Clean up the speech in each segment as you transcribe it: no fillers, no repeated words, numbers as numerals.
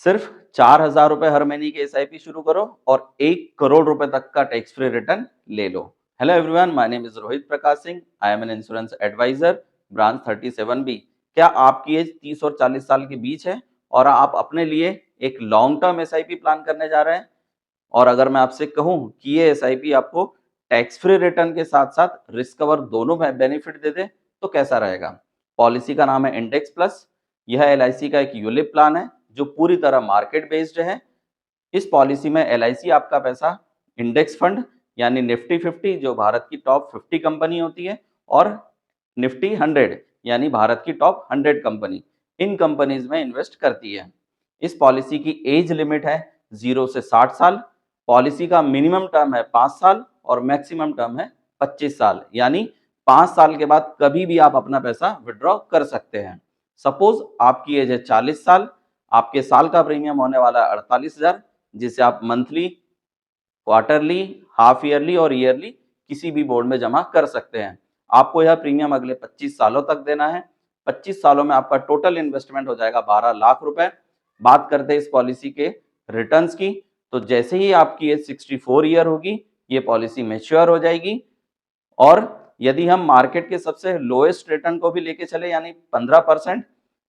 सिर्फ 4,000 रुपए हर महीने की एसआईपी शुरू करो और 1 करोड़ रुपए तक का टैक्स फ्री रिटर्न ले लो। Hello everyone, my name is Rohit Prakash Singh. I am an insurance advisor, branch 37B। क्या आपकी एज 30 और 40 साल के बीच है और आप अपने लिए एक लॉन्ग टर्म एसआईपी प्लान करने जा रहे हैं? और अगर मैं आपसे कहूं कि ये एसआईपी आपको टैक्स फ्री रिटर्न के साथ साथ रिस्क कवर दोनों बेनिफिट दे दे, तो कैसा रहेगा? पॉलिसी का नाम है इंडेक्स प्लस। यह एलआईसी का एक यूलिप प्लान है जो पूरी तरह मार्केट बेस्ड है। इस पॉलिसी में एलआईसी आपका पैसा इंडेक्स फंड यानी निफ्टी 50 जो भारत की टॉप 50 कंपनी होती है, और निफ्टी 100 यानी भारत की टॉप 100 कंपनी, इन कंपनीज में इन्वेस्ट करती है। इस पॉलिसी की एज लिमिट है 0 से 60 साल। पॉलिसी का मिनिमम टर्म है 5 साल और मैक्सिमम टर्म है 25 साल, यानी 5 साल के बाद कभी भी आप अपना पैसा विड्रॉ कर सकते हैं। सपोज आपकी एज है 40 साल, आपके साल का प्रीमियम होने वाला है 48,000, जिसे आप मंथली, क्वार्टरली, हाफ ईयरली और ईयरली किसी भी बोर्ड में जमा कर सकते हैं। आपको यह प्रीमियम अगले 25 सालों तक देना है। 25 सालों में आपका टोटल इन्वेस्टमेंट हो जाएगा 12 लाख रुपए। बात करते हैं इस पॉलिसी के रिटर्न्स की, तो जैसे ही आपकी एज 64 ईयर होगी, ये पॉलिसी मैच्योर हो जाएगी। और यदि हम मार्केट के सबसे लोएस्ट रिटर्न को भी लेके चले यानी 15%,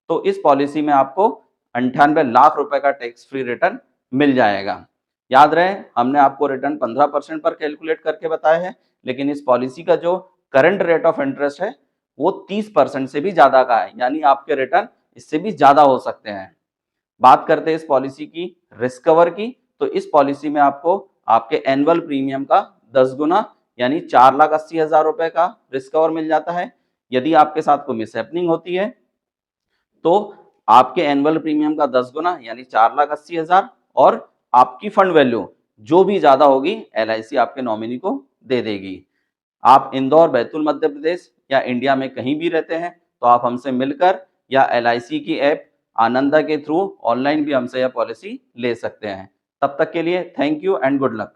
तो इस पॉलिसी में आपको 98 लाख रुपए का टैक्स फ्री रिटर्न मिल जाएगा। याद रहे, हमने आपको रिटर्न 15% पर कैलकुलेट करके बताया है, लेकिन इस पॉलिसी का जो करंट रेट ऑफ इंटरेस्ट है वो 30% से भी ज्यादा का है, यानी आपके रिटर्न इससे भी ज्यादा हो सकते हैं। बात करते हैं इस पॉलिसी की रिस्क कवर की, तो इस पॉलिसी में आपको आपके एनुअल प्रीमियम का 10 गुना यानी 4,80,000 रुपए का रिस्क कवर मिल जाता है। यदि आपके साथ कोई मिसहैपनिंग होती है तो आपके एनुअल प्रीमियम का 10 गुना यानी 4,80,000 और आपकी फंड वैल्यू जो भी ज्यादा होगी एलआईसी आपके नॉमिनी को दे देगी। आप इंदौर, बैतूल, मध्य प्रदेश या इंडिया में कहीं भी रहते हैं तो आप हमसे मिलकर या एलआईसी की ऐप आनंदा के थ्रू ऑनलाइन भी हमसे यह पॉलिसी ले सकते हैं। तब तक के लिए thank you and good luck.